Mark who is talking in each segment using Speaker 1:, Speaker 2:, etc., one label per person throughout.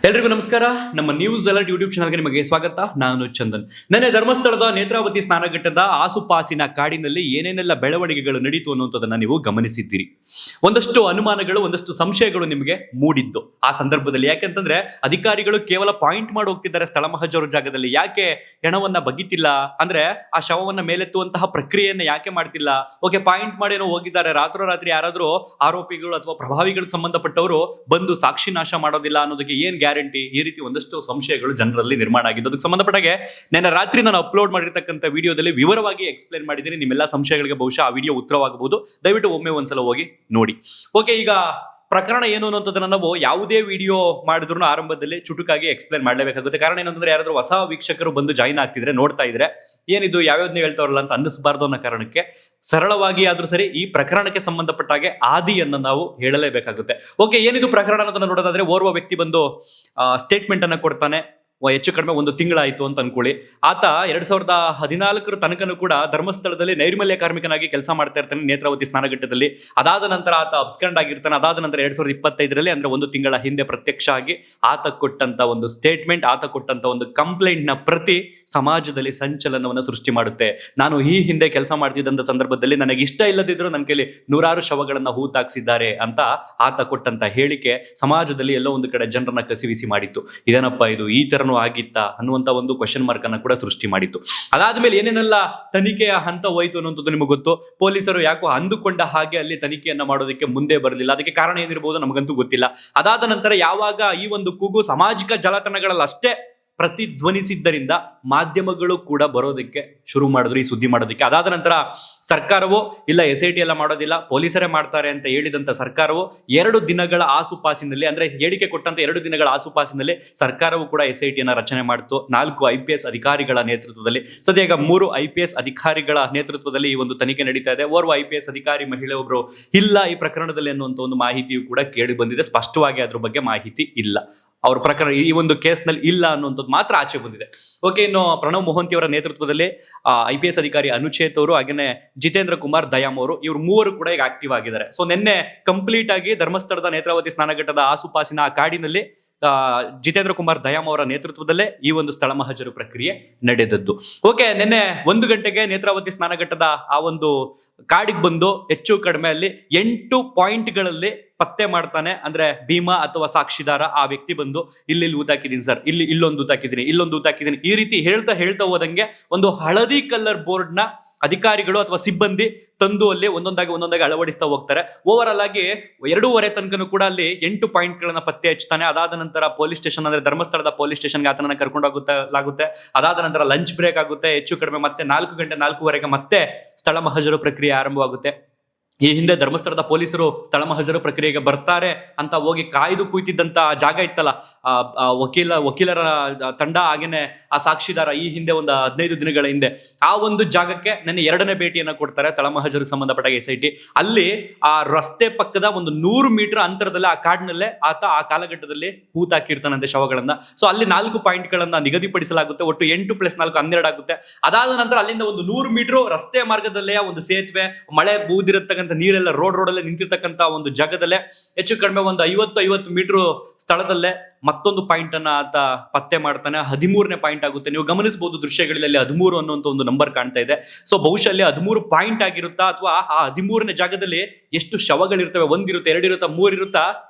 Speaker 1: ಎಲ್ರಿಗೂ ನಮಸ್ಕಾರ. ನಮ್ಮ ನ್ಯೂಸ್ ಅಲರ್ಟ್ ಯೂಟ್ಯೂಬ್ ಚಾನಲ್ಗೆ ನಿಮಗೆ ಸ್ವಾಗತ. ನಾನು ಚಂದನ್. ನೆನ್ನೆ ಧರ್ಮಸ್ಥಳದ ನೇತ್ರಾವತಿ ಸ್ನಾನಘಟ್ಟದ ಆಸುಪಾಸಿನ ಕಾಡಿನಲ್ಲಿ ಏನೇನೆಲ್ಲ ಬೆಳವಣಿಗೆಗಳು ನಡೀತು ಅನ್ನುವಂಥದ್ದನ್ನ ನೀವು ಗಮನಿಸಿದ್ದೀರಿ. ಒಂದಷ್ಟು ಅನುಮಾನಗಳು, ಒಂದಷ್ಟು ಸಂಶಯಗಳು ನಿಮಗೆ ಮೂಡಿದ್ದು ಆ ಸಂದರ್ಭದಲ್ಲಿ. ಯಾಕೆಂತಂದ್ರೆ ಅಧಿಕಾರಿಗಳು ಕೇವಲ ಪಾಯಿಂಟ್ ಮಾಡಿ ಹೋಗ್ತಿದ್ದಾರೆ ಸ್ಥಳ ಮಹಜರು ಜಾಗದಲ್ಲಿ. ಯಾಕೆ ಹೆಣವನ್ನ ಬಗಿತಿಲ್ಲ ಅಂದ್ರೆ ಆ ಶವವನ್ನ ಮೇಲೆತ್ತುವಂತಹ ಪ್ರಕ್ರಿಯೆಯನ್ನ ಯಾಕೆ ಮಾಡ್ತಿಲ್ಲ? ಓಕೆ, ಪಾಯಿಂಟ್ ಮಾಡಿ ಏನೋ ಹೋಗಿದ್ದಾರೆ, ರಾತ್ರೋರಾತ್ರಿ ಯಾರಾದ್ರೂ ಆರೋಪಿಗಳು ಅಥವಾ ಪ್ರಭಾವಿಗಳಿಗೆ ಸಂಬಂಧಪಟ್ಟವರು ಬಂದು ಸಾಕ್ಷಿ ನಾಶ ಮಾಡೋದಿಲ್ಲ ಅನ್ನೋದಕ್ಕೆ ಏನ್ ಗ್ಯಾರಂಟಿ? ಈ ರೀತಿ ಒಂದಷ್ಟು ಸಂಶಯಗಳು ಜನರಲ್ಲಿ ನಿರ್ಮಾಣ ಆಗಿದ್ದು. ಅದಕ್ಕೆ ಸಂಬಂಧಪಟ್ಟಾಗೆ ನೆನ್ನೆ ರಾತ್ರಿ ನಾನು ಅಪ್ಲೋಡ್ ಮಾಡಿರ್ತಕ್ಕಂಥ ವಿಡಿಯೋದಲ್ಲಿ ವಿವರವಾಗಿ ಎಕ್ಸ್ಪ್ಲೇನ್ ಮಾಡಿದ್ದೀನಿ. ನಿಮ್ಮೆಲ್ಲ ಸಂಶಯಗಳಿಗೆ ಬಹುಶಃ ಆ ವಿಡಿಯೋ ಉತ್ತರವಾಗಬಹುದು. ದಯವಿಟ್ಟು ಒಮ್ಮೆ ಒಂದ್ಸಲ ಹೋಗಿ ನೋಡಿ. ಓಕೆ, ಈಗ ಪ್ರಕರಣ ಏನು ಅನ್ನೋದನ್ನ ನಾವು ಯಾವುದೇ ವಿಡಿಯೋ ಮಾಡಿದ್ರು ಆರಂಭದಲ್ಲಿ ಚುಟುಕಾಗಿ ಎಕ್ಸ್ಪ್ಲೇನ್ ಮಾಡಲೇಬೇಕಾಗುತ್ತೆ. ಕಾರಣ ಏನಂತಂದ್ರೆ ಯಾರಾದ್ರೂ ಹೊಸ ವೀಕ್ಷಕರು ಬಂದು ಜಾಯಿನ್ ಆಗ್ತಿದ್ರೆ, ನೋಡ್ತಾ ಇದ್ರೆ ಏನಿದು ಯಾವ್ಯಾವ್ದನ್ನ ಹೇಳ್ತಾವ್ರಲ್ಲ ಅಂತ ಅನ್ನಿಸಬಾರ್ದು ಅನ್ನೋ ಕಾರಣಕ್ಕೆ ಸರಳವಾಗಿ ಆದ್ರೂ ಸರಿ ಈ ಪ್ರಕರಣಕ್ಕೆ ಸಂಬಂಧಪಟ್ಟಾಗೆ ಆದಿಯನ್ನು ನಾವು ಹೇಳಲೇಬೇಕಾಗುತ್ತೆ. ಓಕೆ, ಏನಿದು ಪ್ರಕರಣ ಅನ್ನೋದನ್ನ ನೋಡೋದಾದ್ರೆ, ಓರ್ವ ವ್ಯಕ್ತಿ ಬಂದು ಸ್ಟೇಟ್ಮೆಂಟ್ ಅನ್ನ ಕೊಡ್ತಾನೆ. ಹೆಚ್ಚು ಕಡಿಮೆ ಒಂದು ತಿಂಗಳಾಯ್ತು ಅಂತ ಅನ್ಕೊಳ್ಳಿ. ಆತ 2014 ತನಕನೂ ಕೂಡ ಧರ್ಮಸ್ಥಳದಲ್ಲಿ ನೈರ್ಮಲ್ಯ ಕಾರ್ಮಿಕನಾಗಿ ಕೆಲಸ ಮಾಡ್ತಾ ಇರ್ತಾನೆ ನೇತ್ರಾವತಿ ಸ್ನಾನಘಟ್ಟದಲ್ಲಿ. ಅದಾದ ನಂತರ ಆತ ಅಬ್ಸ್ಕಂಡ್ ಆಗಿರ್ತಾನೆ. ಅದಾದ ನಂತರ 2025 ಅಂದ್ರೆ ಒಂದು ತಿಂಗಳ ಹಿಂದೆ ಪ್ರತ್ಯಕ್ಷ ಆಗಿ ಆತ ಕೊಟ್ಟಂತ ಒಂದು ಸ್ಟೇಟ್ಮೆಂಟ್, ಆತ ಕೊಟ್ಟಂತ ಒಂದು ಕಂಪ್ಲೇಂಟ್ ನ ಪ್ರತಿ ಸಮಾಜದಲ್ಲಿ ಸಂಚಲನವನ್ನು ಸೃಷ್ಟಿ ಮಾಡುತ್ತೆ. ನಾನು ಈ ಹಿಂದೆ ಕೆಲಸ ಮಾಡ್ತಿದ್ದಂತ ಸಂದರ್ಭದಲ್ಲಿ ನನಗೆ ಇಷ್ಟ ಇಲ್ಲದಿದ್ರು ನನ್ನ ಕೈಲಿ 100 ಶವಗಳನ್ನ ಹೂತಾಕ್ಸಿದ್ದಾರೆ ಅಂತ ಆತ ಕೊಟ್ಟಂತ ಹೇಳಿಕೆ ಸಮಾಜದಲ್ಲಿ ಎಲ್ಲೋ ಒಂದು ಕಡೆ ಜನರನ್ನ ಕಸಿವಿಸಿ ಮಾಡಿತ್ತು. ಇದೇನಪ್ಪ ಇದು, ಈ ತರ ಆಗಿತ್ತಾ ಅನ್ನುವಂತ ಒಂದು ಕ್ವೆಶ್ಚನ್ ಮಾರ್ಕ್ ಅನ್ನ ಕೂಡ ಸೃಷ್ಟಿ ಮಾಡಿತ್ತು. ಅದಾದ್ಮೇಲೆ ಏನೇನೆಲ್ಲ ತನಿಖೆಯ ಹಂತ ಹೋಯ್ತು ಅನ್ನುವಂಥದ್ದು ನಿಮಗೆ ಗೊತ್ತು. ಪೊಲೀಸರು ಯಾಕೋ ಅಂದುಕೊಂಡ ಹಾಗೆ ಅಲ್ಲಿ ತನಿಖೆಯನ್ನ ಮಾಡೋದಕ್ಕೆ ಮುಂದೆ ಬರಲಿಲ್ಲ. ಅದಕ್ಕೆ ಕಾರಣ ಏನಿರಬಹುದು ನಮಗಂತೂ ಗೊತ್ತಿಲ್ಲ. ಅದಾದ ನಂತರ ಯಾವಾಗ ಈ ಒಂದು ಕೂಗು ಸಾಮಾಜಿಕ ಜಾಲತಾಣಗಳಲ್ಲಿ ಅಷ್ಟೇ ಪ್ರತಿಧ್ವನಿಸಿದ್ದರಿಂದ ಮಾಧ್ಯಮಗಳು ಕೂಡ ಬರೋದಕ್ಕೆ ಶುರು ಮಾಡಿದ್ರು ಈ ಸುದ್ದಿ ಮಾಡೋದಕ್ಕೆ. ಅದಾದ ನಂತರ ಸರ್ಕಾರವು ಇಲ್ಲ SIT ಎಲ್ಲ ಮಾಡೋದಿಲ್ಲ, ಪೊಲೀಸರೇ ಮಾಡ್ತಾರೆ ಅಂತ ಹೇಳಿದಂತ ಸರ್ಕಾರವು 2 ದಿನಗಳ ಆಸುಪಾಸಿನಲ್ಲಿ, ಅಂದ್ರೆ ಹೇಳಿಕೆ ಕೊಟ್ಟಂತ 2 ದಿನಗಳ ಆಸುಪಾಸಿನಲ್ಲಿ ಸರ್ಕಾರವು ಕೂಡ SIT ಅನ್ನ ರಚನೆ ಮಾಡಿತು. 4 IPS ಅಧಿಕಾರಿಗಳ ನೇತೃತ್ವದಲ್ಲಿ. ಸದ್ಯ ಈಗ 3 IPS ಅಧಿಕಾರಿಗಳ ನೇತೃತ್ವದಲ್ಲಿ ಈ ಒಂದು ತನಿಖೆ ನಡೀತಾ ಇದೆ. ಓರ್ವ IPS ಅಧಿಕಾರಿ ಮಹಿಳೆ ಒಬ್ರು ಇಲ್ಲ ಈ ಪ್ರಕರಣದಲ್ಲಿ ಅನ್ನುವಂತ ಒಂದು ಮಾಹಿತಿಯು ಕೂಡ ಕೇಳಿ ಬಂದಿದೆ. ಸ್ಪಷ್ಟವಾಗಿ ಅದ್ರ ಬಗ್ಗೆ ಮಾಹಿತಿ ಇಲ್ಲ. ಅವ್ರ ಪ್ರಕರಣ ಈ ಒಂದು ಕೇಸ್ನಲ್ಲಿ ಇಲ್ಲ ಅನ್ನುವಂಥದ್ದು ಮಾತ್ರ ಆಚೆ ಬಂದಿದೆ. ಓಕೆ, ಇನ್ನು ಪ್ರಣವ್ ಮೊಹಂತಿ ಅವರ ನೇತೃತ್ವದಲ್ಲಿ IPS ಅಧಿಕಾರಿ ಅನುಚೇತ್ ಅವರು, ಹಾಗೇನೆ ಜಿತೇಂದ್ರ ಕುಮಾರ್ ದಯಾಮ್ ಅವರು, ಇವ್ರು ಮೂವರು ಕೂಡ ಈಗ ಆಕ್ಟಿವ್ ಆಗಿದ್ದಾರೆ. ಸೊ ನಿನ್ನೆ ಕಂಪ್ಲೀಟ್ ಆಗಿ ಧರ್ಮಸ್ಥಳದ ನೇತ್ರಾವತಿ ಸ್ನಾನಘಟ್ಟದ ಆಸುಪಾಸಿನ ಕಾಡಿನಲ್ಲಿ ಜಿತೇಂದ್ರ ಕುಮಾರ್ ದಯಾಮ್ ಅವರ ನೇತೃತ್ವದಲ್ಲೇ ಈ ಒಂದು ಸ್ಥಳ ಮಹಜರು ಪ್ರಕ್ರಿಯೆ ನಡೆದದ್ದು. ಓಕೆ, ನಿನ್ನೆ 1 ಗಂಟೆಗೆ ನೇತ್ರಾವತಿ ಸ್ನಾನಘಟ್ಟದ ಆ ಒಂದು ಕಾಡಿಗೆ ಬಂದು ಹೆಚ್ಚು ಕಡಿಮೆ ಅಲ್ಲಿ 8 ಪಾಯಿಂಟ್ಗಳಲ್ಲಿ ಪತ್ತೆ ಮಾಡ್ತಾನೆ. ಅಂದ್ರೆ ಭೀಮಾ ಅಥವಾ ಸಾಕ್ಷಿದಾರ ಆ ವ್ಯಕ್ತಿ ಬಂದು ಇಲ್ಲಿ ಊತಾಕಿದೀನಿ ಸರ್, ಇಲ್ಲೊಂದು ಊತಾಕಿದ್ದೀನಿ, ಇಲ್ಲೊಂದು ಊತಾಕಿದ್ದೀನಿ, ಈ ರೀತಿ ಹೇಳ್ತಾ ಹೋದಂಗೆ ಒಂದು ಹಳದಿ ಕಲರ್ ಬೋರ್ಡ್ ನ ಅಧಿಕಾರಿಗಳು ಅಥವಾ ಸಿಬ್ಬಂದಿ ತಂದು ಅಲ್ಲಿ ಒಂದೊಂದಾಗಿ ಅಳವಡಿಸ್ತಾ ಹೋಗ್ತಾರೆ. ಓವರ್ ಆಲ್ ಆಗಿ 2:30 ತನಕನೂ ಕೂಡ ಅಲ್ಲಿ 8 ಪಾಯಿಂಟ್ಗಳನ್ನ ಪತ್ತೆ ಹಚ್ತಾನೆ. ಅದಾದ ನಂತರ ಪೊಲೀಸ್ ಸ್ಟೇಷನ್, ಅಂದ್ರೆ ಧರ್ಮಸ್ಥಳದ ಪೊಲೀಸ್ ಸ್ಟೇಷನ್ಗೆ ಆತನನ್ನ ಕರ್ಕೊಂಡೋಗುತ್ತೆ. ಅದಾದ ನಂತರ ಲಂಚ್ ಬ್ರೇಕ್ ಆಗುತ್ತೆ. ಹೆಚ್ಚು ಕಡಿಮೆ ಮತ್ತೆ 4 ಗಂಟೆ 4:15 ಮತ್ತೆ ಸ್ಥಳ ಮಹಜರು ಪ್ರಕ್ರಿಯೆ ಆರಂಭವಾಗುತ್ತೆ. ಈ ಹಿಂದೆ ಧರ್ಮಸ್ಥಳದ ಪೊಲೀಸರು ಸ್ಥಳ ಮಹಜರು ಪ್ರಕ್ರಿಯೆಗೆ ಬರ್ತಾರೆ ಅಂತ ಹೋಗಿ ಕಾಯ್ದು ಕೂತಿದ್ದಂತ ಜಾಗ ಇತ್ತಲ್ಲ, ವಕೀಲರ ತಂಡ ಹಾಗೇನೆ ಆ ಸಾಕ್ಷಿದಾರ, ಈ ಹಿಂದೆ ಒಂದು 15 ದಿನಗಳ ಹಿಂದೆ ಆ ಒಂದು ಜಾಗಕ್ಕೆ ನನ್ನ 2ನೇ ಭೇಟಿಯನ್ನ ಕೊಡ್ತಾರೆ ಸ್ಥಳ ಮಹಜರಿಗೆ ಸಂಬಂಧಪಟ್ಟ SIT. ಅಲ್ಲಿ ಆ ರಸ್ತೆ ಪಕ್ಕದ ಒಂದು 100 ಮೀಟರ್ ಅಂತರದಲ್ಲಿ ಆ ಕಾಡಿನಲ್ಲೇ ಆತ ಆ ಕಾಲಘಟ್ಟದಲ್ಲಿ ಹೂತಾಕಿರ್ತಾನಂತೆ ಶವಗಳನ್ನ. ಸೊ ಅಲ್ಲಿ 4 ಪಾಯಿಂಟ್ಗಳನ್ನ ನಿಗದಿಪಡಿಸಲಾಗುತ್ತೆ. ಒಟ್ಟು 8 + 4 12 ಆಗುತ್ತೆ. ಅದಾದ ನಂತರ ಅಲ್ಲಿಂದ ಒಂದು 100 ಮೀಟರ್ ರಸ್ತೆ ಮಾರ್ಗದಲ್ಲೇ ಒಂದು ಸೇತುವೆ, ಮಳೆ ಬೂದಿರತಕ್ಕಂಥ ನೀರೆಲ್ಲ ರೋಡಲ್ಲೇ ನಿಂತಿರ್ತಕ್ಕಂಥ ಒಂದು ಜಾಗದಲ್ಲೇ ಹೆಚ್ಚು ಕಡಿಮೆ ಒಂದು 50 ಮೀಟರ್ ಸ್ಥಳದಲ್ಲೇ ಮತ್ತೊಂದು ಪಾಯಿಂಟ್ ಅನ್ನ ಆತ ಪತ್ತೆ ಮಾಡ್ತಾನೆ. 13ನೇ ಪಾಯಿಂಟ್ ಆಗುತ್ತೆ. ನೀವು ಗಮನಿಸಬಹುದು ದೃಶ್ಯಗಳಲ್ಲಿ 13 ಅನ್ನುವಂತ ಒಂದು ನಂಬರ್ ಕಾಣ್ತಾ ಇದೆ. ಸೊ ಬಹುಶಃ ಅಲ್ಲಿ 13 ಪಾಯಿಂಟ್ ಆಗಿರುತ್ತಾ, ಅಥವಾ ಆ 13ನೇ ಜಾಗದಲ್ಲಿ ಎಷ್ಟು ಶವಗಳಿರ್ತವೆ, 1 ಇರುತ್ತೆ, 2 ಇರುತ್ತಾ, 3 ಇರುತ್ತಾ?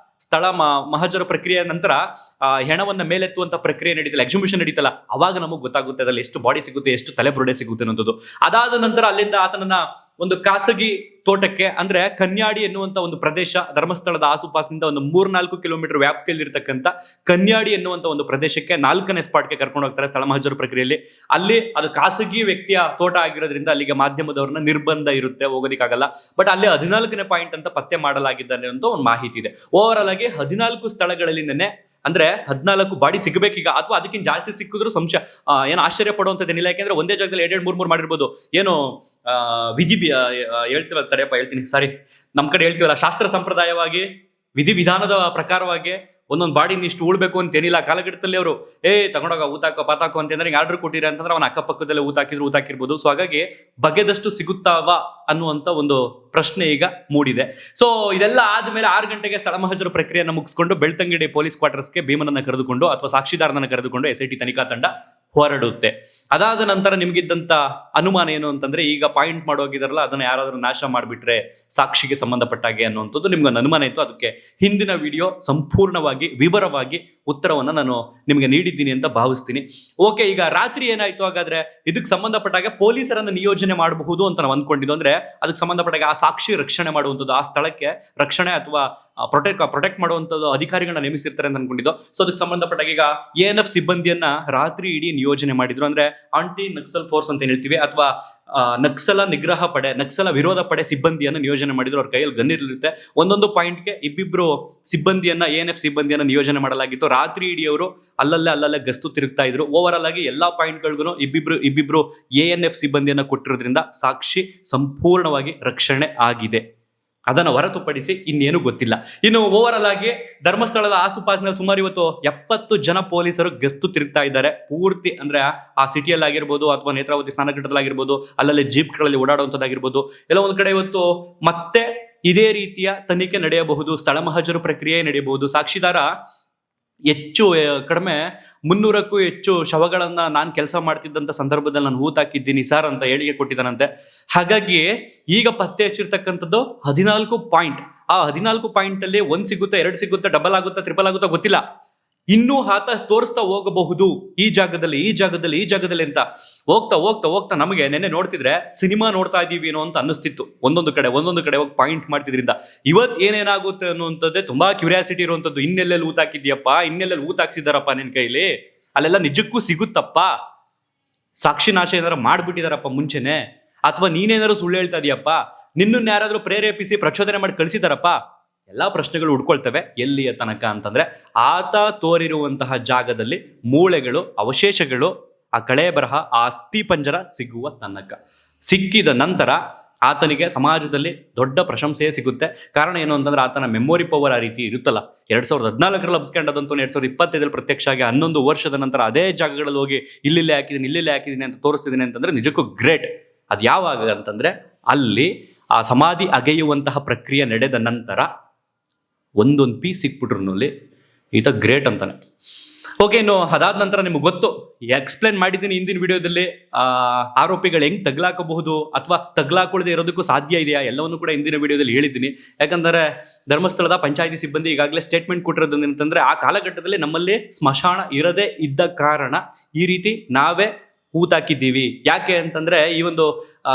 Speaker 1: ಸ್ಥಳ ಮಹಜರ ಪ್ರಕ್ರಿಯೆ ನಂತರ ಹೆಣವನ್ನ ಮೇಲೆತ್ತುವಂತ ಪ್ರಕ್ರಿಯೆ ನಡೀತಲ್ಲ, ಎಕ್ಸಿಬಿಷನ್ ನಡೀತಲ್ಲ, ಅವಾಗ ನಮಗೆ ಗೊತ್ತಾಗುತ್ತೆ ಅದ್ರಲ್ಲಿ ಎಷ್ಟು ಬಾಡಿ ಸಿಗುತ್ತೆ, ಎಷ್ಟು ತಲೆ ಬುರುಡೆ ಸಿಗುತ್ತೆ ಅನ್ನೋದು. ಅದಾದ ನಂತರ ಅಲ್ಲಿಂದ ಆತನನ್ನ ಒಂದು ಖಾಸಗಿ ತೋಟಕ್ಕೆ, ಅಂದ್ರೆ ಕನ್ಯಾಡಿ ಎನ್ನುವಂತ ಒಂದು ಪ್ರದೇಶ, ಧರ್ಮಸ್ಥಳದ ಆಸುಪಾಸಿನಿಂದ ಒಂದು 3-4 ಕಿಲೋಮೀಟರ್ ವ್ಯಾಪ್ತಿಯಲ್ಲಿ ಇರತಕ್ಕಂತ ಕನ್ಯಾಡಿ ಎನ್ನುವಂತ ಒಂದು ಪ್ರದೇಶಕ್ಕೆ 4ನೇ ಸ್ಪಾಟ್ಗೆ ಕರ್ಕೊಂಡು ಹೋಗ್ತಾರೆ ಸ್ಥಳ ಮಹಜರು ಪ್ರಕ್ರಿಯೆಯಲ್ಲಿ. ಅಲ್ಲಿ ಅದು ಖಾಸಗಿ ವ್ಯಕ್ತಿಯ ತೋಟ ಆಗಿರೋದ್ರಿಂದ ಅಲ್ಲಿಗೆ ಮಾಧ್ಯಮದವ್ರನ್ನ ನಿರ್ಬಂಧ ಇರುತ್ತೆ, ಹೋಗೋದಿಕ್ಕಾಗಲ್ಲ. ಬಟ್ ಅಲ್ಲಿ 14ನೇ ಪಾಯಿಂಟ್ ಅಂತ ಪತ್ತೆ ಮಾಡಲಾಗಿದ್ದಾನೆ ಅಂತ ಒಂದು ಮಾಹಿತಿ ಇದೆ. ಓವರ್ ಆಲ್ ಆಗಿ 14 ಸ್ಥಳಗಳಲ್ಲಿ ನೆನ್ನೆ, ಅಂದ್ರೆ 14 ಬಾಡಿ ಸಿಗಬೇಕೀಗ, ಅಥವಾ ಅದಕ್ಕಿಂತ ಜಾಸ್ತಿ ಸಿಕ್ಕಿದ್ರು ಸಂಶಯ ಏನು ಆಶ್ಚರ್ಯ ಪಡುವಂಥದ್ದೇನಿಲ್ಲ. ಯಾಕೆಂದ್ರೆ ಒಂದೇ ಜಾಗದಲ್ಲಿ 2-3 ಮಾಡಿರ್ಬೋದು. ಏನು ಹೇಳ್ತೀನಿ, ಸಾರಿ, ನಮ್ ಕಡೆ ಹೇಳ್ತೀವಲ್ಲ, ಶಾಸ್ತ್ರ ಸಂಪ್ರದಾಯವಾಗಿ ವಿಧಿವಿಧಾನದ ಪ್ರಕಾರವಾಗಿ ಒಂದೊಂದು ಬಾಡಿನ ಇಷ್ಟು ಉಳ್ಬೇಕು ಅಂತ ಏನಿಲ್ಲ. ಕಾಲಘಟ್ಟದಲ್ಲಿ ಅವರು ತಗೊಂಡೋಗ ಊತಾಕೋ ಪಾತಾಕೋ ಅಂತಂದ್ರೆ ಹಿಂಗೆ ಆರ್ಡರ್ ಕೊಟ್ಟಿರ ಅಂತಂದ್ರೆ ಅವನ ಅಕ್ಕಪಕ್ಕದಲ್ಲೇ ಊತಾಕಿರ್ಬೋದು. ಸೊ ಹಾಗಾಗಿ ಬಗೆದಷ್ಟು ಸಿಗುತ್ತಾವ ಅನ್ನುವಂತ ಒಂದು ಪ್ರಶ್ನೆ ಈಗ ಮೂಡಿದೆ. ಸೊ ಇದೆಲ್ಲ ಆದ್ಮೇಲೆ 6 ಗಂಟೆಗೆ ಸ್ಥಳ ಮಹಜರು ಪ್ರಕ್ರಿಯೆಯನ್ನು ಮುಗಿಸ್ಕೊಂಡು ಬೆಳ್ತಂಗಡಿ ಪೊಲೀಸ್ ಕ್ವಾರ್ಟರ್ಸ್ಗೆ ಭೀಮನನ್ನ ಕರೆದುಕೊಂಡು ಅಥವಾ ಸಾಕ್ಷಿದಾರನನ್ನ ಕರೆದುಕೊಂಡು SIT ತನಿಖಾ ತಂಡ ಹೊರಡುತ್ತೆ. ಅದಾದ ನಂತರ ನಿಮ್ಗಿದ್ದಂತ ಅನುಮಾನ ಏನು ಅಂತಂದ್ರೆ, ಈಗ ಪಾಯಿಂಟ್ ಮಾಡೋಗಿದಾರಲ್ಲ ಅದನ್ನ ಯಾರಾದ್ರೂ ನಾಶ ಮಾಡಿಬಿಟ್ರೆ ಸಾಕ್ಷಿಗೆ ಸಂಬಂಧಪಟ್ಟಾಗೆ ಅನ್ನುವಂಥದ್ದು ನಿಮ್ಗೊಂದು ಅನುಮಾನ ಇತ್ತು. ಅದಕ್ಕೆ ಹಿಂದಿನ ವಿಡಿಯೋ ಸಂಪೂರ್ಣವಾಗಿ ವಿವರವಾಗಿ ಉತ್ತರವನ್ನ ನಾನು ನಿಮಗೆ ನೀಡಿದ್ದೀನಿ ಅಂತ ಭಾವಿಸ್ತೀನಿ. ಓಕೆ, ಈಗ ರಾತ್ರಿ ಏನಾಯ್ತು ಹಾಗಾದ್ರೆ? ಇದಕ್ಕೆ ಸಂಬಂಧಪಟ್ಟಾಗ ಪೊಲೀಸರನ್ನು ನಿಯೋಜನೆ ಮಾಡಬಹುದು ಅಂತ ನಾವು ಅಂದ್ಕೊಂಡಿದ್ದು. ಅಂದ್ರೆ ಅದಕ್ಕೆ ಸಂಬಂಧಪಟ್ಟಾಗ ಆ ಸಾಕ್ಷಿ ರಕ್ಷಣೆ ಮಾಡುವಂಥದ್ದು, ಆ ಸ್ಥಳಕ್ಕೆ ರಕ್ಷಣೆ ಅಥವಾ ಪ್ರೊಟೆಕ್ಟ್ ಮಾಡುವಂಥದ್ದು ಅಧಿಕಾರಿಗಳನ್ನ ನೇಮಿಸಿರ್ತಾರೆ ಅಂತ ಅನ್ಕೊಂಡಿದ್ದು. ಸೊ ಅದಕ್ಕೆ ಸಂಬಂಧಪಟ್ಟಾಗ ಈಗ ANF ಸಿಬ್ಬಂದಿಯನ್ನ ರಾತ್ರಿ ಇಡೀ ನಿಯೋಜನೆ ಮಾಡಿದ್ರು. ಅಂದ್ರೆ ಆಂಟಿ ನಕ್ಸಲ್ ಫೋರ್ಸ್ ಅಂತ ಹೇಳ್ತೀವಿ, ಅಥವಾ ನಕ್ಸಲ ನಿಗ್ರಹ ಪಡೆ, ನಕ್ಸಲ ವಿರೋಧ ಪಡೆ ಸಿಬ್ಬಂದಿಯನ್ನ ನಿಯೋಜನೆ ಮಾಡಿದ್ರು. ಅವ್ರ ಕೈಯಲ್ಲಿ ಗನ್ ಇರುತ್ತೆ. ಒಂದೊಂದು ಪಾಯಿಂಟ್ಗೆ ಇಬ್ಬಿಬ್ರು ಸಿಬ್ಬಂದಿಯನ್ನ ANF ಸಿಬ್ಬಂದಿಯನ್ನ ನಿಯೋಜನೆ ಮಾಡಲಾಗಿತ್ತು. ರಾತ್ರಿ ಇಡೀ ಅವರು ಅಲ್ಲಲ್ಲೇ ಗಸ್ತು ತಿರುಗ್ತಾ ಇದ್ರು. ಓವರ್ ಆಲ್ ಆಗಿ ಎಲ್ಲಾ ಪಾಯಿಂಟ್ಗಳಿಗೂ ಇಬ್ಬಿಬ್ರು ANF ಸಿಬ್ಬಂದಿಯನ್ನ ಕೊಟ್ಟಿರೋದ್ರಿಂದ ಸಾಕ್ಷಿ ಸಂಪೂರ್ಣವಾಗಿ ರಕ್ಷಣೆ ಆಗಿದೆ. ಅದನ್ನು ಹೊರತುಪಡಿಸಿ ಇನ್ನೇನು ಗೊತ್ತಿಲ್ಲ. ಇನ್ನು ಓವರ್ ಆಲ್ ಆಗಿ ಧರ್ಮಸ್ಥಳದ ಆಸುಪಾಸಿನಲ್ಲಿ ಸುಮಾರು ಇವತ್ತು 70 ಜನ ಪೊಲೀಸರು ಗಸ್ತು ತಿರುಗ್ತಾ ಇದ್ದಾರೆ. ಪೂರ್ತಿ ಅಂದ್ರೆ ಆ ಸಿಟಿಯಲ್ಲಿ ಆಗಿರ್ಬೋದು ಅಥವಾ ನೇತ್ರಾವತಿ ಸ್ನಾನಘಟ್ಟದಲ್ಲಾಗಿರ್ಬೋದು, ಅಲ್ಲಲ್ಲಿ ಜೀಪ್ಗಳಲ್ಲಿ ಓಡಾಡುವಂಥದ್ದಾಗಿರ್ಬೋದು, ಎಲ್ಲ ಒಂದ್ ಕಡೆ ಇವತ್ತು ಮತ್ತೆ ಇದೇ ರೀತಿಯ ತನಿಖೆ ನಡೆಯಬಹುದು, ಸ್ಥಳ ಮಹಜರು ಪ್ರಕ್ರಿಯೆ ನಡೆಯಬಹುದು. ಸಾಕ್ಷಿದಾರ ಹೆಚ್ಚು ಕಡಿಮೆ 300ಕ್ಕೂ ಹೆಚ್ಚು ಶವಗಳನ್ನ ನಾನು ಕೆಲಸ ಮಾಡ್ತಿದ್ದಂತ ಸಂದರ್ಭದಲ್ಲಿ ನಾನು ಹೂತಾಕಿದ್ದೀನಿ ಸರ್ ಅಂತ ಹೇಳಿಕೆ ಕೊಟ್ಟಿದ್ದಾನಂತೆ. ಹಾಗಾಗಿ ಈಗ ಪತ್ತೆ ಹಚ್ಚಿರ್ತಕ್ಕಂಥದ್ದು 14 ಪಾಯಿಂಟ್. ಆ 14 ಪಾಯಿಂಟ್ ಅಲ್ಲಿ 1 ಸಿಗುತ್ತೆ, 2 ಸಿಗುತ್ತೆ, ಡಬಲ್ ಆಗುತ್ತಾ, ಟ್ರಿಪಲ್ ಆಗುತ್ತಾ ಗೊತ್ತಿಲ್ಲ. ಇನ್ನೂ ಆತ ತೋರಿಸ್ತಾ ಹೋಗಬಹುದು ಈ ಜಾಗದಲ್ಲಿ ಅಂತ. ಹೋಗ್ತಾ ನಮಗೆ ನೆನ್ನೆ ನೋಡ್ತಿದ್ರೆ ಸಿನಿಮಾ ನೋಡ್ತಾ ಇದೀವಿ ಏನೋ ಅಂತ ಅನ್ನಿಸ್ತಿತ್ತು. ಒಂದೊಂದು ಕಡೆ ಹೋಗಿ ಪಾಯಿಂಟ್ ಮಾಡ್ತಿದ್ರಿಂದ ಇವತ್ತು ಏನೇನಾಗುತ್ತೆ ಅನ್ನುವಂಥದ್ದೇ ತುಂಬಾ ಕ್ಯೂರಿಯಾಸಿಟಿ ಇರುವಂಥದ್ದು. ಇನ್ನೆಲ್ಲೆಲ್ಲಿ ಊತಾಕಿದ್ಯಪ್ಪ, ಇನ್ನೆಲ್ಲೆಲ್ಲಿ ಊತಾಕ್ಸಿದಾರಪ್ಪ ನಿನ್ ಕೈಲಿ, ಅಲ್ಲೆಲ್ಲ ನಿಜಕ್ಕೂ ಸಿಗುತ್ತಪ್ಪ, ಸಾಕ್ಷಿ ನಾಶ ಏನಾರ ಮಾಡ್ಬಿಟ್ಟಿದಾರಪ್ಪ ಮುಂಚೆನೆ, ಅಥವಾ ನೀನೇನಾದ್ರು ಸುಳ್ಳು ಹೇಳ್ತಾ ಇದೀಯಪ್ಪ, ನಿನ್ನನ್ನು ಯಾರಾದ್ರೂ ಪ್ರೇರೇಪಿಸಿ ಪ್ರಚೋದನೆ ಮಾಡಿ ಕಳಿಸಿದಾರಪ್ಪ, ಎಲ್ಲಾ ಪ್ರಶ್ನೆಗಳು ಹುಡ್ಕೊಳ್ತವೆ. ಎಲ್ಲಿಯ ತನಕ ಅಂತಂದ್ರೆ ಆತ ತೋರಿರುವಂತಹ ಜಾಗದಲ್ಲಿ ಮೂಳೆಗಳು, ಅವಶೇಷಗಳು, ಆ ಕಳೆ ಬರಹ, ಆ ಅಸ್ಥಿ ಪಂಜರ ಸಿಗುವ ತನಕ. ಸಿಕ್ಕಿದ ನಂತರ ಆತನಿಗೆ ಸಮಾಜದಲ್ಲಿ ದೊಡ್ಡ ಪ್ರಶಂಸೆಯೇ ಸಿಗುತ್ತೆ. ಕಾರಣ ಏನು ಅಂತಂದ್ರೆ ಆತನ ಮೆಮೊರಿ ಪವರ್ ಆ ರೀತಿ ಇರುತ್ತಲ್ಲ. 2014ರಲ್ಲಿ ಲಭಿಸ್ಕೊಂಡದಂತೂ 2025 ಪ್ರತ್ಯಕ್ಷ ಆಗಿ 11 ವರ್ಷದ ನಂತರ ಅದೇ ಜಾಗಗಳಲ್ಲಿ ಹೋಗಿ ಇಲ್ಲಿಲ್ಲೇ ಹಾಕಿದ್ದೀನಿ ಅಂತ ತೋರಿಸ್ತಿದ್ದೀನಿ ಅಂತಂದ್ರೆ ನಿಜಕ್ಕೂ ಗ್ರೇಟ್. ಅದು ಯಾವಾಗ ಅಂತಂದ್ರೆ ಅಲ್ಲಿ ಆ ಸಮಾಧಿ ಅಗೆಯುವಂತಹ ಪ್ರಕ್ರಿಯೆ ನಡೆದ ನಂತರ ಒಂದೊಂದು ಪೀಸ್ ಸಿಕ್ಬಿಟ್ರು ಈತ ಗ್ರೇಟ್ ಅಂತಾನೆ. ಓಕೆ, ಇನ್ನು ಅದಾದ ನಂತರ ನಿಮ್ಗೆ ಗೊತ್ತು, ಎಕ್ಸ್ಪ್ಲೇನ್ ಮಾಡಿದ್ದೀನಿ ಹಿಂದಿನ ವಿಡಿಯೋದಲ್ಲಿ ಆರೋಪಿಗಳು ಹೆಂಗ್ ತಗ್ಲಾಕಬಹುದು ಅಥವಾ ತಗ್ಲಾಕೊಳ್ಳದೆ ಇರೋದಕ್ಕೂ ಸಾಧ್ಯ ಇದೆಯಾ ಎಲ್ಲವನ್ನು ಕೂಡ ಹಿಂದಿನ ವಿಡಿಯೋದಲ್ಲಿ ಹೇಳಿದ್ದೀನಿ. ಯಾಕಂದ್ರೆ ಧರ್ಮಸ್ಥಳದ ಪಂಚಾಯಿತಿ ಸಿಬ್ಬಂದಿ ಈಗಾಗಲೇ ಸ್ಟೇಟ್ಮೆಂಟ್ ಕೊಟ್ಟಿರೋದು ಅಂತಂದ್ರೆ ಆ ಕಾಲಘಟ್ಟದಲ್ಲಿ ನಮ್ಮಲ್ಲಿ ಸ್ಮಶಾನ ಇರದೇ ಇದ್ದ ಕಾರಣ ಈ ರೀತಿ ನಾವೇ ಹೂತಾಕಿದ್ದೀವಿ. ಯಾಕೆ ಅಂತಂದ್ರೆ ಈ ಒಂದು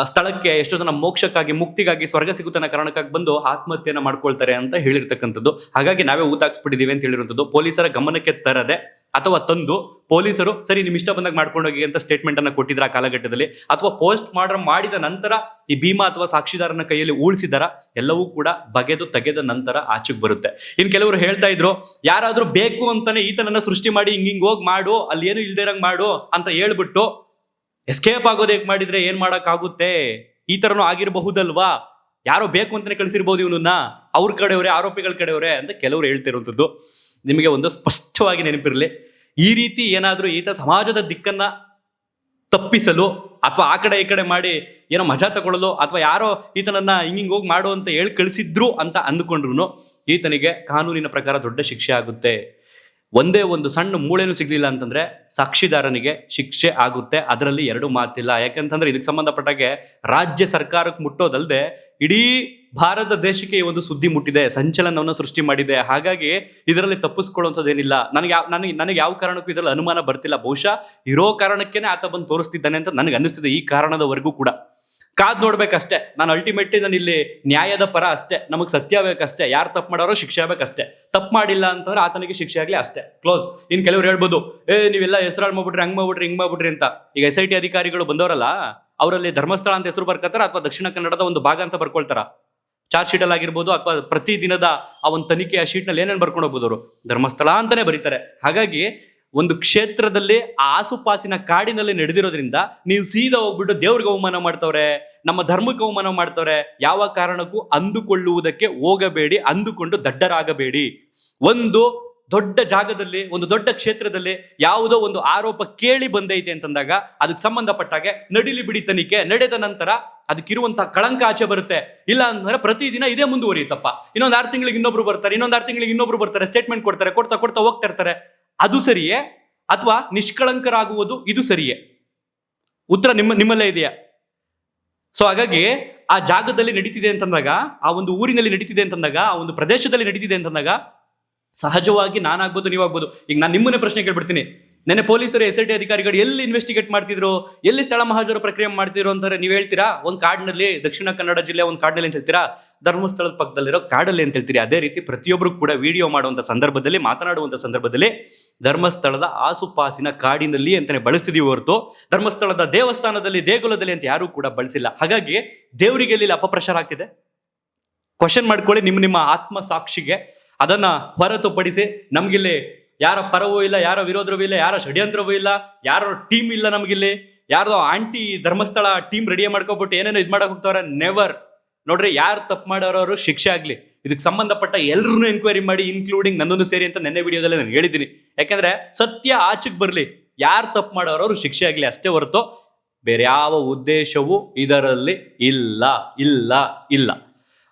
Speaker 1: ಸ್ಥಳಕ್ಕೆ ಎಷ್ಟೋ ಜನ ಮೋಕ್ಷಕ್ಕಾಗಿ, ಮುಕ್ತಿಗಾಗಿ, ಸ್ವರ್ಗ ಸಿಗುತ್ತನ್ನ ಕಾರಣಕ್ಕಾಗಿ ಬಂದು ಆತ್ಮಹತ್ಯೆಯನ್ನ ಮಾಡ್ಕೊಳ್ತಾರೆ ಅಂತ ಹೇಳಿರ್ತಕ್ಕಂಥದ್ದು. ಹಾಗಾಗಿ ನಾವೇ ಹೂತಾಕ್ಸ್ಬಿಟ್ಟಿದೀವಿ ಅಂತ ಹೇಳಿರುವಂಥದ್ದು. ಪೊಲೀಸರ ಗಮನಕ್ಕೆ ತರದೆ ಅಥವಾ ತಂದು ಪೊಲೀಸರು ಸರಿ ನಿಮ್ ಇಷ್ಟ ಬಂದಾಗ ಮಾಡ್ಕೊಂಡೋಗಿ ಅಂತ ಸ್ಟೇಟ್ಮೆಂಟ್ ಅನ್ನ ಕೊಟ್ಟಿದ್ರ ಆ ಕಾಲಘಟ್ಟದಲ್ಲಿ, ಅಥವಾ ಪೋಸ್ಟ್ ಮಾರ್ಟಮ್ ಮಾಡಿದ ನಂತರ ಈ ಭೀಮಾ ಅಥವಾ ಸಾಕ್ಷಿದಾರನ ಕೈಯಲ್ಲಿ ಉಳಿಸಿದಾರ, ಎಲ್ಲವೂ ಕೂಡ ಬಗೆದು ತೆಗೆದ ನಂತರ ಆಚೆಗೆ ಬರುತ್ತೆ. ಇನ್ ಕೆಲವರು ಹೇಳ್ತಾ ಇದ್ರು, ಯಾರಾದ್ರೂ ಬೇಕು ಅಂತಾನೆ ಈತನನ್ನ ಸೃಷ್ಟಿ ಮಾಡಿ ಹಿಂಗ್ ಹೋಗಿ ಮಾಡು, ಅಲ್ಲಿ ಏನು ಇಲ್ದಿರಂಗ್ ಮಾಡು ಅಂತ ಹೇಳ್ಬಿಟ್ಟು ಎಸ್ಕೇಪ್ ಆಗೋದು ಹೇಗೆ ಮಾಡಿದ್ರೆ ಏನ್ ಮಾಡಕ್ ಆಗುತ್ತೆ, ಈ ತರನು ಆಗಿರಬಹುದಲ್ವಾ, ಯಾರೋ ಬೇಕು ಅಂತಾನೆ ಕಳಿಸಿರ್ಬೋದು ಇವನನ್ನ, ಅವ್ರ ಕಡೆಯವರೇ, ಆರೋಪಿಗಳ ಕಡೆಯವರೇ ಅಂತ ಕೆಲವರು ಹೇಳ್ತಿರುವಂಥದ್ದು. ನಿಮಗೆ ಒಂದು ಸ್ಪಷ್ಟವಾಗಿ ನೆನಪಿರಲಿ, ಈ ರೀತಿ ಏನಾದ್ರೂ ಈತ ಸಮಾಜದ ದಿಕ್ಕನ್ನ ತಪ್ಪಿಸಲು ಅಥವಾ ಆ ಕಡೆ ಈ ಕಡೆ ಮಾಡಿ ಏನೋ ಮಜಾ ತಗೊಳ್ಳಲು ಅಥವಾ ಯಾರೋ ಈತನನ್ನ ಹಿಂಗಿಂಗ್ ಹೋಗಿ ಮಾಡು ಅಂತ ಹೇಳಿ ಕಳಿಸಿದ್ರು ಅಂತ ಅಂದ್ಕೊಂಡ್ರು ಈತನಿಗೆ ಕಾನೂನಿನ ಪ್ರಕಾರ ದೊಡ್ಡ ಶಿಕ್ಷೆ ಆಗುತ್ತೆ. ಒಂದೇ ಒಂದು ಸಣ್ಣ ಮೂಳೆನೂ ಸಿಗ್ಲಿಲ್ಲ ಅಂತಂದ್ರೆ ಸಾಕ್ಷಿದಾರನಿಗೆ ಶಿಕ್ಷೆ ಆಗುತ್ತೆ. ಅದರಲ್ಲಿ ಎರಡು ಮಾತಿಲ್ಲ. ಯಾಕಂತಂದ್ರೆ ಇದಕ್ಕೆ ಸಂಬಂಧಪಟ್ಟಾಗೆ ರಾಜ್ಯ ಸರ್ಕಾರಕ್ಕೆ ಮುಟ್ಟೋದಲ್ಲದೆ ಇಡೀ ಭಾರತ ದೇಶಕ್ಕೆ ಈ ಒಂದು ಸುದ್ದಿ ಮುಟ್ಟಿದೆ, ಸಂಚಲನವನ್ನು ಸೃಷ್ಟಿ ಮಾಡಿದೆ. ಹಾಗಾಗಿ ಇದರಲ್ಲಿ ತಪ್ಪಿಸ್ಕೊಳ್ಳುವಂಥದ್ದೇನಿಲ್ಲ. ನನಗೆ ಯಾವ ಕಾರಣಕ್ಕೂ ಇದರಲ್ಲಿ ಅನುಮಾನ ಬರ್ತಿಲ್ಲ. ಬಹುಶಃ ಇರೋ ಕಾರಣಕ್ಕೇನೆ ಆತ ಬಂದು ತೋರಿಸ್ತಿದ್ದಾನೆ ಅಂತ ನನಗೆ ಅನ್ನಿಸ್ತಿದೆ ಈ ಕಾರಣದವರೆಗೂ ಕೂಡ. ಕಾದ್ ನೋಡ್ಬೇಕಷ್ಟೇ. ನಾನು ಅಲ್ಟಿಮೇಟ್ಲಿ ನಾನು ಇಲ್ಲಿ ನ್ಯಾಯದ ಪರ ಅಷ್ಟೇ. ನಮಗೆ ಸತ್ಯ ಬೇಕಷ್ಟೇ. ಯಾರು ತಪ್ಪು ಮಾಡೋರೋ ಶಿಕ್ಷೆ ಆಗ್ಬೇಕಷ್ಟೇ. ತಪ್ಪು ಮಾಡಿಲ್ಲ ಅಂತಂದ್ರೆ ಆತನಿಗೆ ಶಿಕ್ಷೆ ಆಗ್ಲಿ ಅಷ್ಟೇ, ಕ್ಲೋಸ್. ಇನ್ ಕೆಲವ್ರು ಹೇಳ್ಬೋದು, ನೀವೆಲ್ಲ ಹೆಸರಾಳು ಮಾಡ್ಬಿಟ್ರಿ, ಹಂಗ್ ಮಾಡ್ಬಿಟ್ರಿ ಅಂತ. ಈಗ SIT ಅಧಿಕಾರಿಗಳು ಬಂದವರಲ್ಲ, ಅವರಲ್ಲಿ ಧರ್ಮಸ್ಥಳ ಅಂತ ಹೆಸರು ಬರ್ಕೋತಾರ ಅಥವಾ ದಕ್ಷಿಣ ಕನ್ನಡದ ಒಂದು ಭಾಗ ಅಂತ ಬರ್ಕೊಳ್ತಾರ. ಚಾರ್ಜ್ ಶೀಟ್ ಅಲ್ಲಿ ಆಗಿರ್ಬೋದು ಅಥವಾ ಪ್ರತಿ ದಿನದ ಆ ಒಂದು ತನಿಖೆಯ ಶೀಟ್ ನಲ್ಲಿ ಏನೇನು ಬರ್ಕೊಂಡು ಹೋಗ್ಬೋದು, ಅವರು ಧರ್ಮಸ್ಥಳ ಅಂತಾನೆ ಬರೀತಾರೆ. ಹಾಗಾಗಿ ಒಂದು ಕ್ಷೇತ್ರದಲ್ಲಿ ಆಸುಪಾಸಿನ ಕಾಡಿನಲ್ಲಿ ನಡೆದಿರೋದ್ರಿಂದ ನೀವು ಸೀದಾ ಹೋಗ್ಬಿಟ್ಟು ದೇವ್ರಿಗೆ ಅವಮಾನ ಮಾಡ್ತವ್ರೆ, ನಮ್ಮ ಧರ್ಮಕ್ಕೆ ಅವಮಾನ ಮಾಡ್ತವ್ರೆ, ಯಾವ ಕಾರಣಕ್ಕೂ ಅಂದುಕೊಳ್ಳುವುದಕ್ಕೆ ಹೋಗಬೇಡಿ, ಅಂದುಕೊಂಡು ದಡ್ಡರಾಗಬೇಡಿ. ಒಂದು ದೊಡ್ಡ ಜಾಗದಲ್ಲಿ, ಒಂದು ದೊಡ್ಡ ಕ್ಷೇತ್ರದಲ್ಲಿ ಯಾವುದೋ ಒಂದು ಆರೋಪ ಕೇಳಿ ಬಂದೈತೆ ಅಂತಂದಾಗ ಅದಕ್ಕೆ ಸಂಬಂಧಪಟ್ಟಾಗೆ ನಡಿಲಿ ಬಿಡಿ ತನಿಖೆ ನಡೆದ ನಂತರ ಅದಕ್ಕಿರುವಂತಹ ಕಳಂಕ ಆಚೆ ಬರುತ್ತೆ. ಇಲ್ಲ ಅಂದ್ರೆ ಪ್ರತಿದಿನ ಇದೇ ಮುಂದುವರಿಯುತ್ತಪ್ಪ. ಇನ್ನೊಂದು 6 ತಿಂಗಳಿಗೆ ಇನ್ನೊಬ್ರು ಬರ್ತಾರೆ, ಇನ್ನೊಂದು 6 ತಿಂಗಳಿಗೆ ಇನ್ನೊಬ್ರು ಬರ್ತಾರೆ, ಸ್ಟೇಟ್ಮೆಂಟ್ ಕೊಡ್ತಾರೆ, ಕೊಡ್ತಾ ಕೊಡ್ತಾ ಹೋಗ್ತಾ ಇರ್ತಾರೆ. ಅದು ಸರಿಯೇ ಅಥವಾ ನಿಷ್ಕಳಂಕರಾಗುವುದು ಇದು ಸರಿಯೇ? ಉತ್ತರ ನಿಮ್ಮಲ್ಲೇ ಇದೆಯಾ? ಸೊ ಹಾಗಾಗಿ ಆ ಜಾಗದಲ್ಲಿ ನಡೀತಿದೆ ಅಂತಂದಾಗ, ಆ ಒಂದು ಊರಿನಲ್ಲಿ ನಡೀತಿದೆ ಅಂತಂದಾಗ, ಆ ಒಂದು ಪ್ರದೇಶದಲ್ಲಿ ನಡೀತಿದೆ ಅಂತಂದಾಗ ಸಹಜವಾಗಿ ನಾನಾಗ್ಬೋದು, ನೀವಾಗ್ಬೋದು. ಈಗ ನಾನು ನಿಮ್ಮನ್ನೇ ಪ್ರಶ್ನೆ ಕೇಳ್ಬಿಡ್ತೀನಿ, ನೆನ್ನೆ ಪೊಲೀಸರು SIT ಅಧಿಕಾರಿಗಳು ಎಲ್ಲಿ ಇನ್ವೆಸ್ಟಿಗೇಟ್ ಮಾಡ್ತಿದ್ರು, ಎಲ್ಲಿ ಸ್ಥಳ ಮಹಾಜರು ಪ್ರಕ್ರಿಯೆ ಮಾಡ್ತಿದ್ರು ಅಂತಾರೆ. ನೀವು ಹೇಳ್ತೀರಾ ಒಂದು ಕಾಡಿನಲ್ಲಿ, ದಕ್ಷಿಣ ಕನ್ನಡ ಜಿಲ್ಲೆ ಒಂದು ಕಾಡಲ್ಲಿ ಅಂತ ಹೇಳ್ತೀರಾ, ಧರ್ಮಸ್ಥಳದ ಪಕ್ಕದಲ್ಲಿರೋ ಕಾಡಲ್ಲಿ ಅಂತ ಹೇಳ್ತೀರಿ. ಅದೇ ರೀತಿ ಪ್ರತಿಯೊಬ್ಬರು ಕೂಡ ವಿಡಿಯೋ ಮಾಡುವಂಥ ಸಂದರ್ಭದಲ್ಲಿ, ಮಾತನಾಡುವಂಥ ಸಂದರ್ಭದಲ್ಲಿ ಧರ್ಮಸ್ಥಳದ ಆಸುಪಾಸಿನ ಕಾಡಿನಲ್ಲಿ ಅಂತಾನೆ ಬಳಸ್ತಿದೀವಿ ಹೊರತು ಧರ್ಮಸ್ಥಳದ ದೇವಸ್ಥಾನದಲ್ಲಿ, ದೇಗುಲದಲ್ಲಿ ಅಂತ ಯಾರೂ ಕೂಡ ಬಳಸಿಲ್ಲ. ಹಾಗಾಗಿ ದೇವರಿಗೆ ಎಲ್ಲಿ ಅಪಪ್ರಚಾರ ಆಗ್ತಿದೆ? ಕ್ವಶನ್ ಮಾಡ್ಕೊಳ್ಳಿ ನಿಮ್ಮ ಆತ್ಮ ಸಾಕ್ಷಿಗೆ. ಅದನ್ನ ಹೊರತುಪಡಿಸಿ ನಮ್ಗಿಲ್ಲಿ ಯಾರ ಪರವೂ ಇಲ್ಲ, ಯಾರ ವಿರೋಧವೂ ಇಲ್ಲ, ಯಾರ ಷಡ್ಯಂತ್ರವೂ ಇಲ್ಲ, ಯಾರ ಟೀಮ್ ಇಲ್ಲ ನಮ್ಗಿಲ್ಲಿ, ಯಾರೋ ಆಂಟಿ ಧರ್ಮಸ್ಥಳ ಟೀಮ್ ರೆಡಿ ಮಾಡ್ಕೊಬಿಟ್ಟು ಏನೇನೋ ಇದು ಮಾಡಕ್ ಹೋಗ್ತಾವ್ರೆ. ನೆವರ್. ನೋಡ್ರಿ, ಯಾರು ತಪ್ಪು ಮಾಡೋರು ಶಿಕ್ಷೆ ಆಗ್ಲಿ, ಇದಕ್ಕೆ ಸಂಬಂಧಪಟ್ಟ ಎಲ್ಲರೂ ಎನ್ಕ್ವೈರಿ ಮಾಡಿ, ಇನ್ಕ್ಲೂಡಿಂಗ್ ನನ್ನನ್ನು ಸೇರಿ ಅಂತ ನೆನ್ನೆ ವಿಡಿಯೋದಲ್ಲಿ ನಾನು ಹೇಳಿದ್ದೀನಿ. ಯಾಕಂದ್ರೆ ಸತ್ಯ ಆಚೆಗೆ ಬರ್ಲಿ, ಯಾರು ತಪ್ಪು ಮಾಡೋರು ಶಿಕ್ಷೆ ಆಗ್ಲಿ, ಅಷ್ಟೇ ಹೊರತು ಬೇರೆ ಯಾವ ಉದ್ದೇಶವೂ ಇದರಲ್ಲಿ ಇಲ್ಲ ಇಲ್ಲ ಇಲ್ಲ.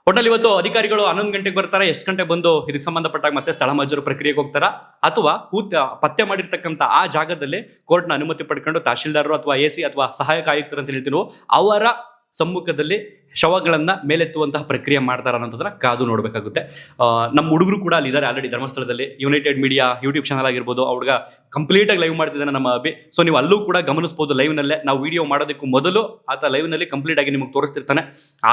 Speaker 1: ಒಟ್ಟಲ್ಲಿ ಇವತ್ತು ಅಧಿಕಾರಿಗಳು 11 ಗಂಟೆಗೆ ಬರ್ತಾರೆ. ಎಷ್ಟು ಗಂಟೆಗೆ ಬಂದು ಇದಕ್ಕೆ ಸಂಬಂಧಪಟ್ಟಾಗ ಮತ್ತೆ ಸ್ಥಳ ಮಜ್ಜೂರು ಪ್ರಕ್ರಿಯೆಗೆ ಹೋಗ್ತಾರಾ, ಅಥವಾ ಪತ್ತೆ ಮಾಡಿರ್ತಕ್ಕಂಥ ಆ ಜಾಗದಲ್ಲಿ ಕೋರ್ಟ್ನ ಅನುಮತಿ ಪಡ್ಕೊಂಡು ತಹಶೀಲ್ದಾರರು ಅಥವಾ AC ಅಥವಾ ಸಹಾಯಕ ಆಯುಕ್ತರು ಅಂತ ಹೇಳ್ತೀನೋ ಅವರ ಸಮ್ಮುಖದಲ್ಲಿ ಶವಗಳನ್ನ ಮೇಲೆತ್ತುವಂತಹ ಪ್ರಕ್ರಿಯೆ ಮಾಡ್ತಾರ ಅನ್ನೋದನ್ನ ಕಾದು ನೋಡ್ಬೇಕಾಗುತ್ತೆ. ನಮ್ಮ ಹುಡುಗರು ಕೂಡ ಅಲ್ಲಿ ಇದ್ದಾರೆ ಆಲ್ರೆಡಿ ಧರ್ಮಸ್ಥಳದಲ್ಲಿ. ಯುನೈಟೆಡ್ ಮೀಡಿಯಾ ಯೂಟ್ಯೂಬ್ ಚಾನಲ್ ಆಗಿರ್ಬೋದು, ಹುಡುಗ ಕಂಪ್ಲೀಟ್ ಆಗಿ ಲೈವ್ ಮಾಡ್ತಿದ್ದಾನೆ ನಮ್ಮ ಅಭಿ. ಸೊ ನೀವು ಅಲ್ಲೂ ಕೂಡ ಗಮನಿಸಬಹುದು. ಲೈವ್ ನಲ್ಲೇ ನಾವು ವಿಡಿಯೋ ಮಾಡೋದಕ್ಕೂ ಮೊದಲು ಆತ ಲೈವ್ ನಲ್ಲಿ ಕಂಪ್ಲೀಟ್ ಆಗಿ ನಿಮಗೆ ತೋರಿಸ್ತಿರ್ತಾನೆ.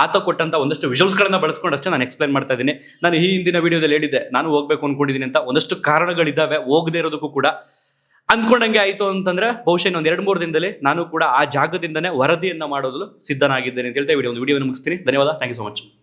Speaker 1: ಆತ ಕೊಟ್ಟಂತ ಒಂದಷ್ಟು ವಿಜುವಲ್ಸ್ ಗಳನ್ನ ಬಳಸ್ಕೊಂಡು ಅಷ್ಟೇ ನಾನು ಎಕ್ಸ್ಪ್ಲೈನ್ ಮಾಡ್ತಾ ಇದ್ದೀನಿ. ನಾನು ಈ ಹಿಂದಿನ ವಿಡಿಯೋದಲ್ಲಿ ಹೇಳಿದ್ದೆ ನಾನು ಹೋಗ್ಬೇಕು ಅನ್ಕೊಂಡಿದ್ದೀನಿ ಅಂತ. ಒಂದಷ್ಟು ಕಾರಣಗಳಿದ್ದಾವೆ ಹೋಗದೆ ಇರೋದಕ್ಕೂ ಕೂಡ. ಅಂದ್ಕೊಂಡಂಗೆ ಆಯ್ತು ಅಂತಂದ್ರೆ ಬಹುಶಃ ಇನ್ನೊಂದು 2-3 ದಿನದಲ್ಲಿ ನಾನು ಕೂಡ ಆ ಜಾಗದಿಂದನೇ ವರದಿಯನ್ನ ಮಾಡೋದು ಸಿದ್ಧನಾಗಿದ್ದೇನೆ ಅಂತ ಹೇಳ್ತಾ ಒಂದು ವಿಡಿಯೋವನ್ನು ಮುಗಿಸ್ತೀನಿ. ಧನ್ಯವಾದ. Thank you so much.